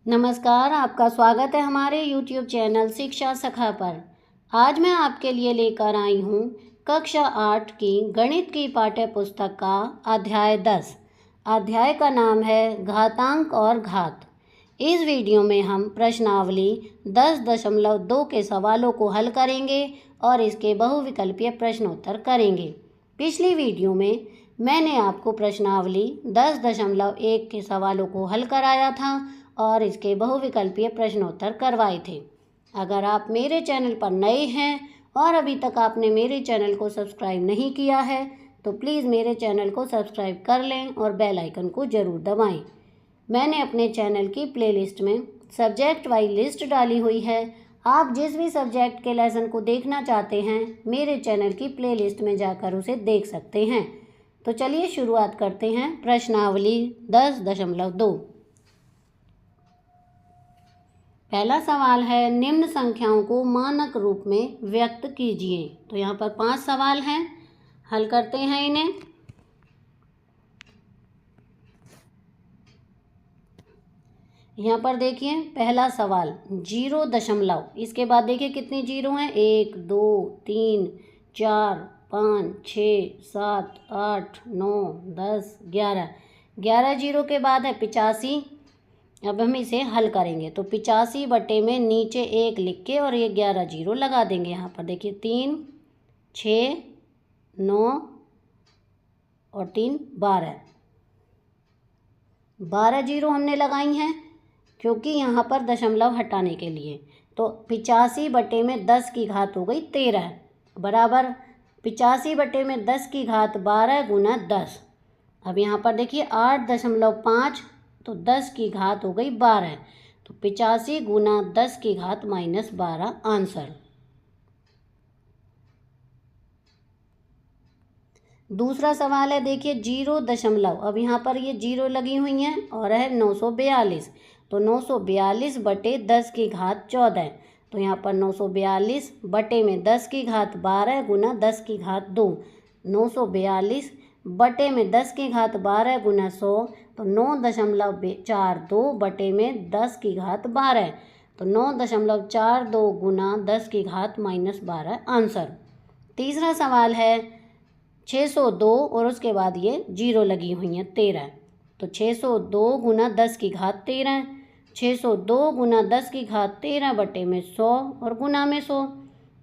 नमस्कार, आपका स्वागत है हमारे YouTube चैनल शिक्षा सखा पर। आज मैं आपके लिए लेकर आई हूँ कक्षा 8 की गणित की पाठ्य पुस्तक का अध्याय 10। अध्याय का नाम है घातांक और घात। इस वीडियो में हम प्रश्नावली 10.2 के सवालों को हल करेंगे और इसके बहुविकल्पीय प्रश्नोत्तर करेंगे। पिछली वीडियो में मैंने आपको प्रश्नावली 10.1 के सवालों को हल कराया था और इसके बहुविकल्पीय प्रश्नोत्तर करवाए थे। अगर आप मेरे चैनल पर नए हैं और अभी तक आपने मेरे चैनल को सब्सक्राइब नहीं किया है तो प्लीज़ मेरे चैनल को सब्सक्राइब कर लें और बेल आइकन को ज़रूर दबाएं। मैंने अपने चैनल की प्लेलिस्ट में सब्जेक्ट वाइज लिस्ट डाली हुई है। आप जिस भी सब्जेक्ट के लेसन को देखना चाहते हैं मेरे चैनल की प्लेलिस्ट में जाकर उसे देख सकते हैं। तो चलिए शुरुआत करते हैं प्रश्नावली 10.2। पहला सवाल है, निम्न संख्याओं को मानक रूप में व्यक्त कीजिए। तो यहाँ पर 5 सवाल हैं, हल करते हैं इन्हें। यहाँ पर देखिए पहला सवाल 0 इसके बाद देखिए कितनी जीरो हैं, 1 2 3 4 5 6 7 8 9 10 11। 11 जीरो के बाद है 85। अब हम इसे हल करेंगे तो 85 बटे में नीचे 1 लिख के और ये 11 जीरो लगा देंगे। यहाँ पर देखिए 3 6 9 और 3 12। 12 जीरो हमने लगाई हैं क्योंकि यहाँ पर दशमलव हटाने के लिए। तो 85 बटे में 10 की घात हो गई 13 बराबर 85 बटे में 10 की घात 12 गुना 10। अब यहाँ पर देखिए 8.5 तो 10 की घात हो गई 12। तो 85 गुना 10 की घात -12 आंसर। दूसरा सवाल है, देखिए 0 अब यहाँ पर ये जीरो लगी हुई हैं और है 942। तो 942 बटे 10 की घात 14। तो यहाँ पर 942 बटे में 10 की घात 12 गुना 10 की घात 2। 942 बटे में 10 की घात 12 गुना 100। तो 9.42 बटे में 10 की घात 12। तो 9.42 गुना 10 की घात -12 आंसर। तीसरा सवाल है 602 और उसके बाद ये जीरो लगी हुई हैं 13। तो 602 गुना 10 की घात 13। 602 गुना 10 की घात 13 बटे में 100 और गुना में 100।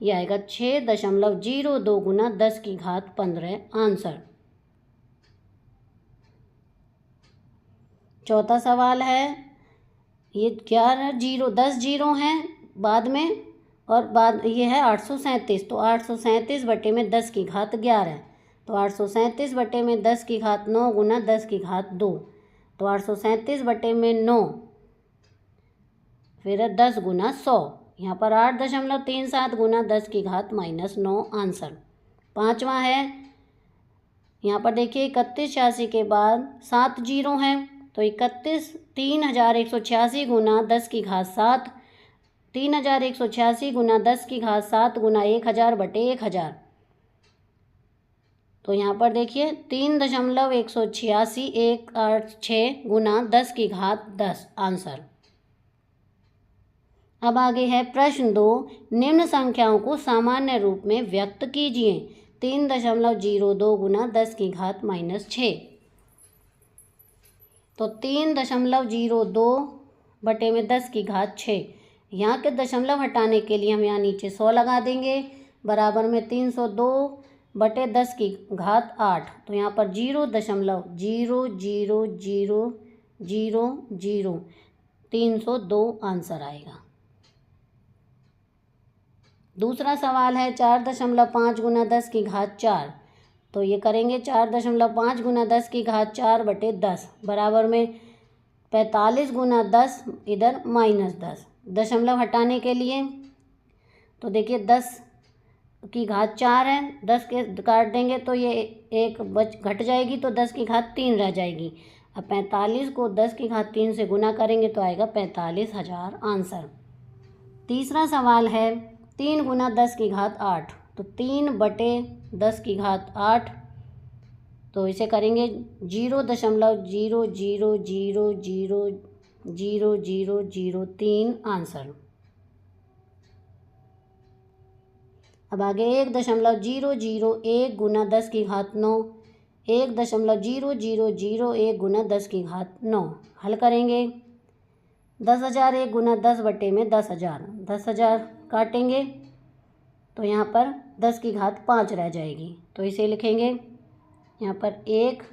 यह आएगा 6.02 गुना 10 की घात 15 आंसर। चौथा सवाल है, ये 10 जीरो हैं बाद में और बाद ये है 837। तो 837 बटे में 10 की घात 11। तो 837 बटे में 10 की घात 9 गुना 10 की घात 2। तो 837 बटे में 9 फिर 10 गुना 100। यहाँ पर 8.37 गुना 10 की घात -9 आंसर। पाँचवा है, यहाँ पर देखिए 3186 के बाद 7 जीरो हैं। तो 31,186 गुना 10 की घात 7। 3,186 गुना 10 की घात 7 गुना 1000 बटे 1000। तो यहाँ पर देखिए 3.186 गुना 10 की घात 10 आंसर। अब आगे है प्रश्न 2, निम्न संख्याओं को सामान्य रूप में व्यक्त कीजिए। 3.02 गुना 10 की घात -6। तो 3.02 बटे में 10 की घात 6। यहाँ के दशमलव हटाने के लिए हम यहाँ नीचे 100 लगा देंगे बराबर में 302 बटे 10 की घात 8। तो यहाँ पर 0.00000 302 आंसर आएगा। दूसरा सवाल है 4.5 गुना 10 की घात 4। तो ये करेंगे 4.5 गुना 10 की घात 4 बटे 10 बराबर में 45 गुना 10 इधर -10 दशमलव हटाने के लिए। तो देखिए 10 की घात 4 है, 10 के काट देंगे तो ये एक घट जाएगी तो 10 की घात 3 रह जाएगी। अब 45 को 10 की घात 3 से गुना करेंगे तो आएगा 45,000 आंसर। तीसरा सवाल है 3 गुना 10 की घात 8। तो 3 बटे 10 की घात 8। तो इसे करेंगे 0.00000 0.0003 आंसर। अब आगे 1.001 गुना 10 की घात 9, 1.0001 गुना 10 की घात 9 हल करेंगे। 10,000 1 गुना 10 बटे में 10,000, 10,000 काटेंगे तो यहाँ पर 10 की घात 5 रह जाएगी, तो इसे लिखेंगे यहाँ पर 1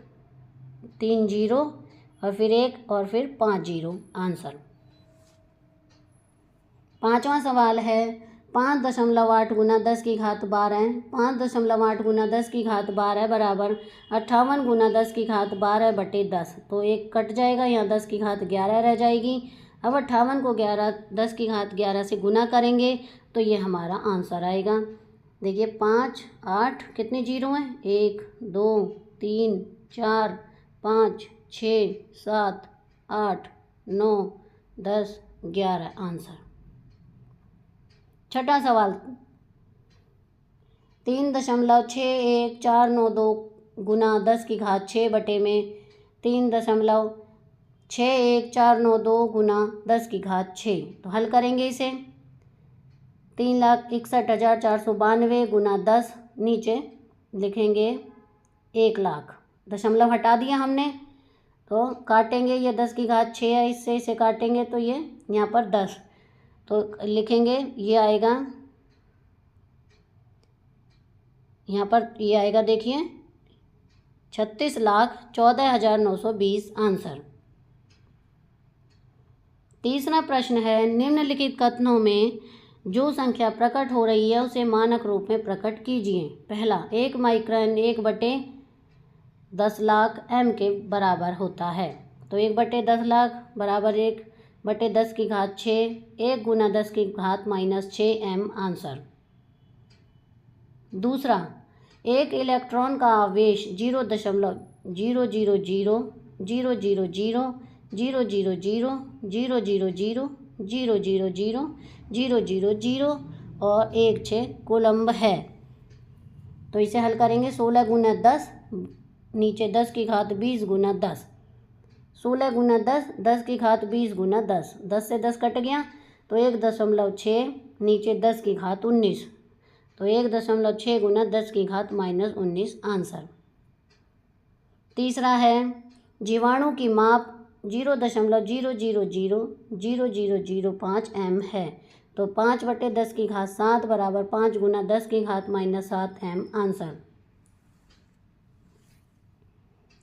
3 जीरो और फिर 1 और फिर 5 जीरो आंसर। पाँचवा सवाल है 5.8 गुना 10 की घात 12, 5.8 गुना 10 की घात 12 बराबर 58 गुना 10 की घात 12 बटे 10। तो एक कट जाएगा, यहाँ 10 की घात 11 रह जाएगी। अब 58 को 10 की घात 11 से गुना करेंगे तो ये हमारा आंसर आएगा। देखिए 5 8 कितने जीरो हैं, 1 2 3 4 5 6 7 8 9 10 11 आंसर। छठा सवाल 3.6142 गुना 10 की घात 6 बटे में 3.61492 गुना 10 की घात 6। तो हल करेंगे इसे। 3,61,492 गुना 10, नीचे लिखेंगे 1,00,000, दशमलव हटा दिया हमने, तो काटेंगे ये 10 की घात 6 है, इससे इसे काटेंगे तो ये यहाँ पर 10, तो लिखेंगे ये आएगा, यहाँ पर ये आएगा देखिए 36,14,920 आंसर। तीसरा प्रश्न है निम्नलिखित कथनों में जो संख्या प्रकट हो रही है उसे मानक रूप में प्रकट कीजिए। पहला, 1 माइक्रॉन 1/10 लाख m के बराबर होता है, तो 1/10 लाख बराबर 1/10 की घात 6, 1 गुना 10 की घात -6m आंसर। दूसरा, एक इलेक्ट्रॉन का आवेश 0.000000000000000 और 1.6 कूलम्ब है। तो इसे हल करेंगे 16 गुना 10, नीचे 10 की घात 20 गुना 10, 16 गुना 10, 10 की घात 20 गुना 10, 10 से 10 कट गया तो 1.6, नीचे 10 की घात 19, तो 1.6 गुना 10 की घात -19 आंसर। तीसरा है जीवाणु की माप 0.0000005 m है, तो 5/10 की घात 7 बराबर 5 गुना 10 की घात -7m आंसर।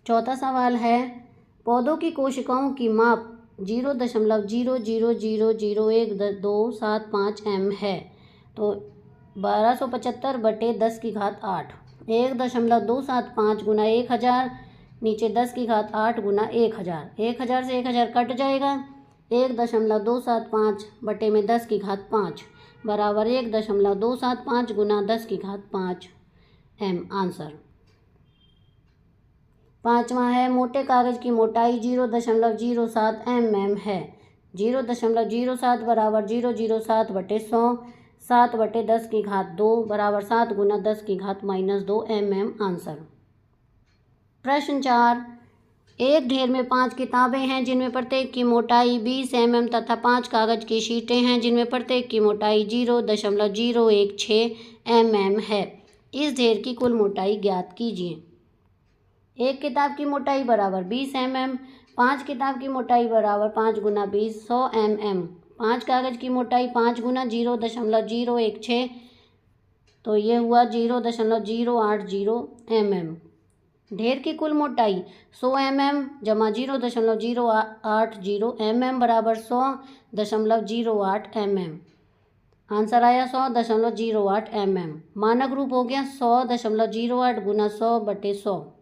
चौथा सवाल है पौधों की कोशिकाओं की माप 0.00001275 m है, तो 1275/10 की घात 8, 1.275 गुना 1000, नीचे 10 की घात 8 गुना 1000, 1000 से 1000 कट जाएगा, 1.275 बटे में 10 की घात 5 बराबर 1.275 गुना 10 की घात 5 m आंसर। पाँचवा है मोटे कागज की मोटाई 0.07 mm है, 0.07 बराबर 0.07 बटे 100, 7/10 की घात 2 बराबर 7 गुना 10 की घात -2 mm आंसर। प्रश्न 4, एक ढेर में 5 किताबें हैं जिनमें प्रत्येक की मोटाई 20 mm तथा 5 कागज की शीटें हैं जिनमें प्रत्येक की मोटाई 0.016 mm है। इस ढेर की कुल मोटाई ज्ञात कीजिए। एक किताब की मोटाई बराबर 20 mm, 5 किताब की मोटाई बराबर 5 गुना 20 100 mm, 5 कागज की मोटाई 5 गुना 0.016, तो ये हुआ 0.080 mm। ढेर की कुल मोटाई 100 mm जमा 0.080 mm बराबर 100.08 mm, आंसर आया 100.08 mm। मानक रूप हो गया 100.08 गुना 100 बटे 100,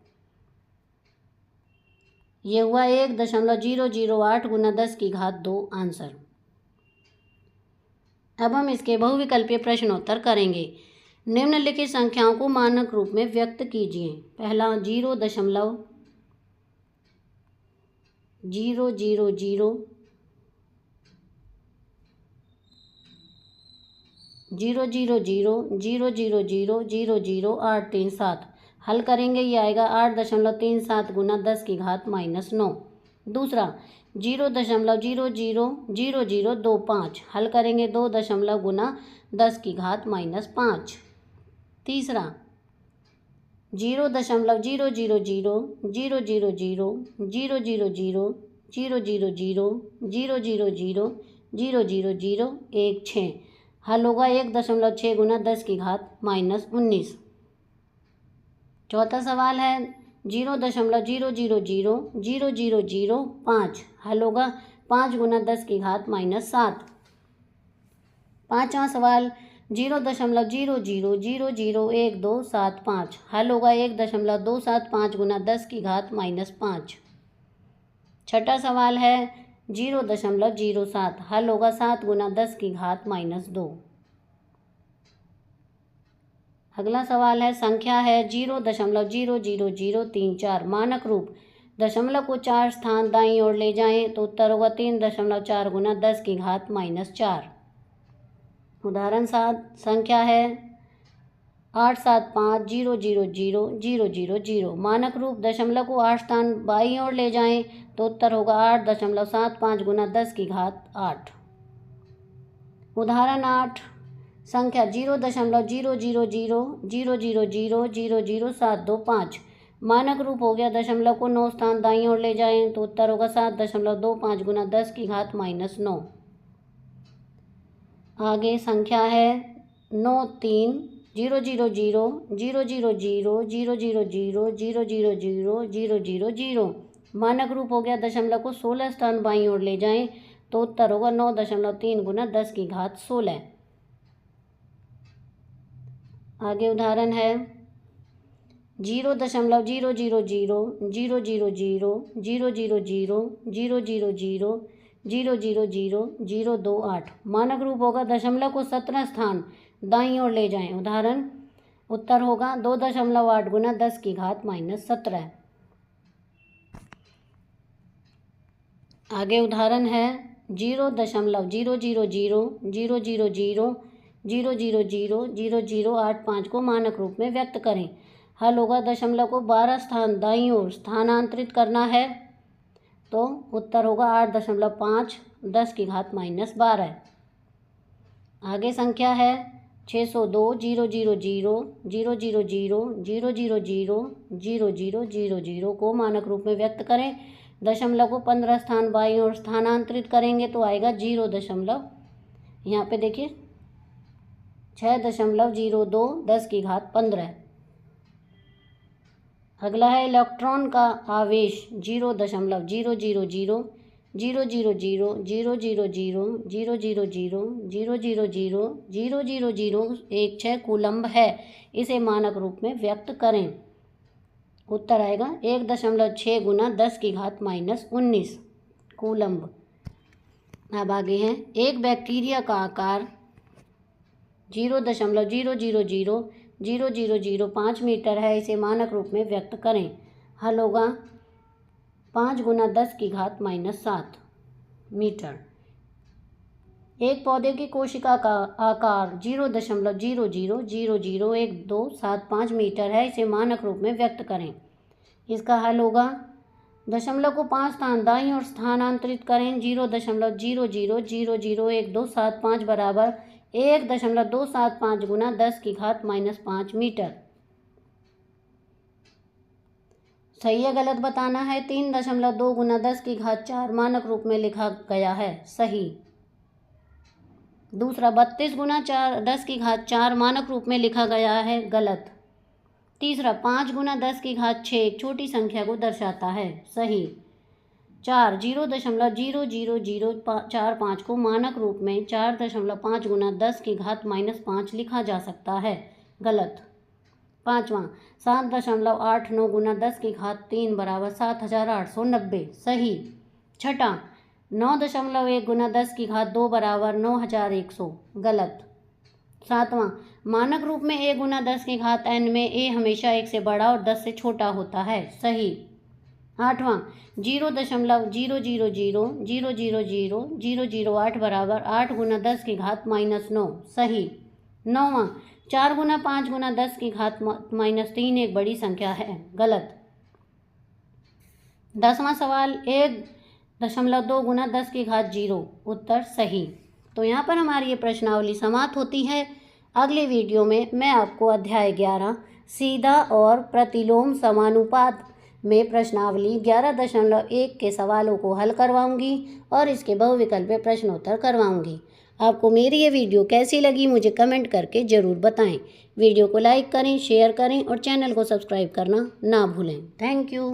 ये हुआ 1.008 गुना 10 की घात 2 आंसर। अब हम इसके बहुविकल्पीय प्रश्नोत्तर करेंगे। निम्नलिखित संख्याओं को मानक रूप में व्यक्त कीजिए। पहला 0.000 0.00837 हल करेंगे, ये आएगा 8.37 गुना 10 की घात -9। दूसरा 0.000025 हल करेंगे 2 दशमलव गुना 10 की घात -5। तीसरा 0.000000000000000016 हल होगा 1.6 गुना 10 की घात -19। चौथा सवाल है 0.00000005 हल होगा 5 गुना 10 की घात -7। पांचवा सवाल 0.00001275 हल होगा 1.275 गुना 10 की घात -5। छठा सवाल है 0.07 हल होगा 7 गुना 10 की घात -2। अगला सवाल है संख्या है 0.00034 मानक रूप दशमलव को 4 स्थान दाईं ओर ले जाएं तो उत्तर होगा 3.4 गुना 10 की घात -4। उदाहरण 7 संख्या है 875000000 मानक रूप दशमलव को 8 स्थान बाईं ओर ले जाएं तो उत्तर होगा 8.75 गुना 10 की घात 8। उदाहरण 8 संख्या 0.000000000725 मानक रूप हो गया दशमलव को 9 स्थान दाईं ओर ले जाएं तो उत्तर होगा 7.25 गुना 10 की घात -9। आगे संख्या है 930000000000000 मानक रूप हो गया दशमलव को 16 स्थान बाईं ओर ले जाएं तो उत्तर होगा 9.3 गुना 10 की घात 16। आगे उदाहरण है 0.0000000000000028 मानक रूप होगा दशमलव को 17 स्थान दाईं ओर ले जाएं। उदाहरण उत्तर होगा 2.8 गुना 10 की घात -17। आगे उदाहरण है 0.000000000085 को मानक रूप में व्यक्त करें। हल होगा दशमलव को 12 स्थान दाईं ओर स्थानांतरित करना है तो उत्तर होगा 8.5 10 की घात -12। आगे संख्या है 602000000000000 को मानक रूप में व्यक्त करें। दशमलव को 15 स्थान बाईं ओर स्थानांतरित करेंगे तो आएगा 0 दशमलव यहाँ पे देखिए 6.02 10 की घात 15। अगला है इलेक्ट्रॉन का आवेश 0.000000000000000016 कूलम्ब है। इसे मानक रूप में व्यक्त करें। उत्तर आएगा 1.6 गुना 10 की घात -19 कूलम्ब। अब आगे हैं एक बैक्टीरिया का आकार 0.0000005 मीटर है। इसे मानक रूप में व्यक्त करें। हल होगा 5 गुना 10 की घात -7 मीटर। एक पौधे की कोशिका का आकार 0.00001275 मीटर है। इसे मानक रूप में व्यक्त करें। इसका हल होगा दशमलव को 5 स्थान दाईं ओर स्थानांतरित करें। 0.00001275 बराबर 1.275 गुना 10 की घात -5 मीटर। सही या गलत बताना है। 3.2 गुना 10 की घात 4 मानक रूप में लिखा गया है। सही। दूसरा 32 गुना 10 की घात 4 मानक रूप में लिखा गया है। गलत। तीसरा 5 गुना 10 की घात 6 एक छोटी संख्या को दर्शाता है। सही। 4 0.00045 को मानक रूप में 4.5 गुना 10 की घात -5 लिखा जा सकता है। गलत। पाँचवा 7.89 गुना 10 की घात 3 बराबर 7890। सही। छठा 9.1 गुना 10 की घात 2 बराबर 9100। गलत। सातवां मानक रूप में a गुना 10 की घात n में a हमेशा 1 से बड़ा और 10 से छोटा होता है। सही। आठवां 0.000000008 बराबर 8 गुना 10 की घात -9। सही। नौवां 4 गुना 5 गुना 10 की घात -3 एक बड़ी संख्या है। गलत। 10वां सवाल एक 0.2 गुना 10 की घात 0 उत्तर सही। तो यहाँ पर हमारी ये प्रश्नावली समाप्त होती है। अगले वीडियो में मैं आपको अध्याय 11 सीधा और प्रतिलोम समानुपात में प्रश्नावली 11.1 के सवालों को हल करवाऊंगी और इसके बहुविकल्पीय प्रश्नोत्तर करवाऊंगी। आपको मेरी ये वीडियो कैसी लगी मुझे कमेंट करके ज़रूर बताएं। वीडियो को लाइक करें, शेयर करें और चैनल को सब्सक्राइब करना ना भूलें। Thank you.